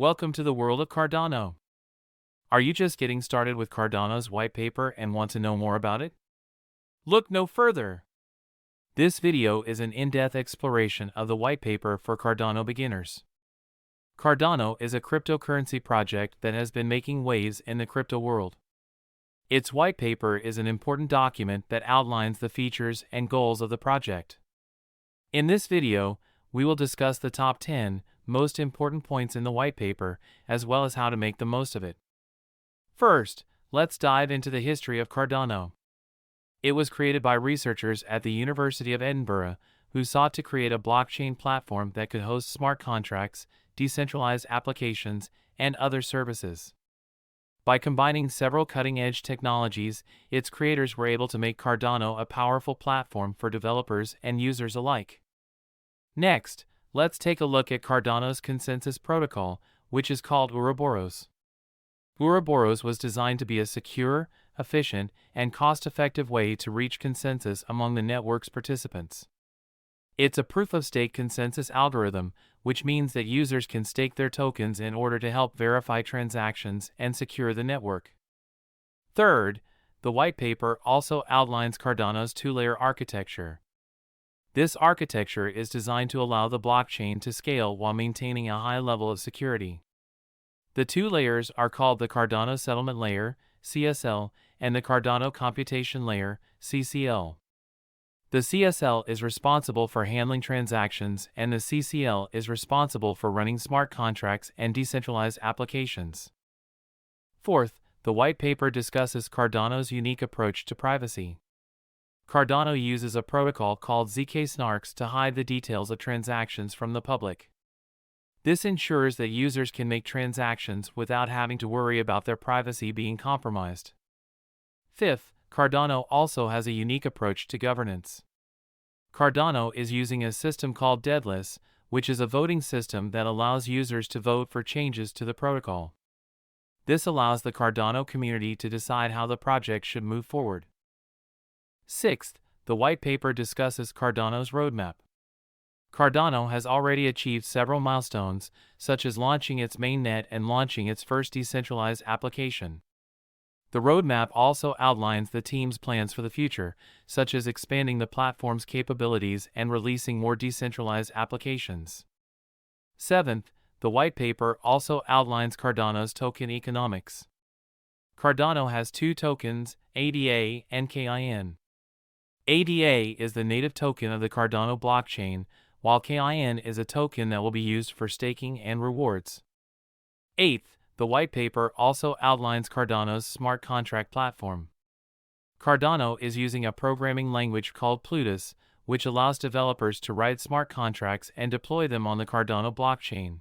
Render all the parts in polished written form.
Welcome to the world of Cardano. Are you just getting started with Cardano's white paper and want to know more about it? Look no further. This video is an in-depth exploration of the white paper for Cardano beginners. Cardano is a cryptocurrency project that has been making waves in the crypto world. Its white paper is an important document that outlines the features and goals of the project. In this video, we will discuss the top 10 most important points in the white paper, as well as how to make the most of it. First, let's dive into the history of Cardano. It was created by researchers at the University of Edinburgh who sought to create a blockchain platform that could host smart contracts, decentralized applications, and other services. By combining several cutting-edge technologies, its creators were able to make Cardano a powerful platform for developers and users alike. Next, let's take a look at Cardano's consensus protocol, which is called Ouroboros. Ouroboros was designed to be a secure, efficient, and cost-effective way to reach consensus among the network's participants. It's a proof-of-stake consensus algorithm, which means that users can stake their tokens in order to help verify transactions and secure the network. Third, the white paper also outlines Cardano's two-layer architecture. This architecture is designed to allow the blockchain to scale while maintaining a high level of security. The two layers are called the Cardano Settlement Layer, CSL, and the Cardano Computation Layer, CCL. The CSL is responsible for handling transactions, and the CCL is responsible for running smart contracts and decentralized applications. Fourth, the white paper discusses Cardano's unique approach to privacy. Cardano uses a protocol called zk-SNARKs to hide the details of transactions from the public. This ensures that users can make transactions without having to worry about their privacy being compromised. Fifth, Cardano also has a unique approach to governance. Cardano is using a system called Deadless, which is a voting system that allows users to vote for changes to the protocol. This allows the Cardano community to decide how the project should move forward. Sixth, the white paper discusses Cardano's roadmap. Cardano has already achieved several milestones, such as launching its mainnet and launching its first decentralized application. The roadmap also outlines the team's plans for the future, such as expanding the platform's capabilities and releasing more decentralized applications. Seventh, the white paper also outlines Cardano's token economics. Cardano has two tokens, ADA and KIN. ADA is the native token of the Cardano blockchain, while KIN is a token that will be used for staking and rewards. Eighth, the white paper also outlines Cardano's smart contract platform. Cardano is using a programming language called Plutus, which allows developers to write smart contracts and deploy them on the Cardano blockchain.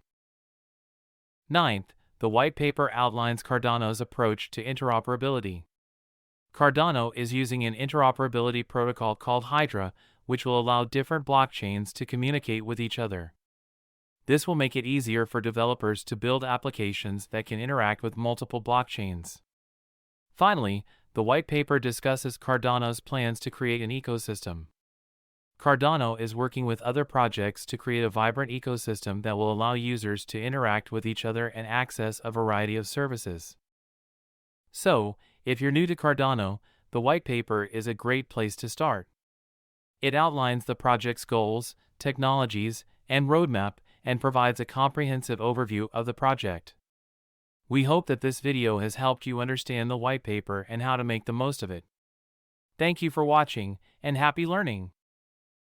Ninth, the white paper outlines Cardano's approach to interoperability. Cardano is using an interoperability protocol called Hydra, which will allow different blockchains to communicate with each other. This will make it easier for developers to build applications that can interact with multiple blockchains. Finally, the white paper discusses Cardano's plans to create an ecosystem. Cardano is working with other projects to create a vibrant ecosystem that will allow users to interact with each other and access a variety of services. So, if you're new to Cardano, the white paper is a great place to start. It outlines the project's goals, technologies, and roadmap, and provides a comprehensive overview of the project. We hope that this video has helped you understand the white paper and how to make the most of it. Thank you for watching, and happy learning!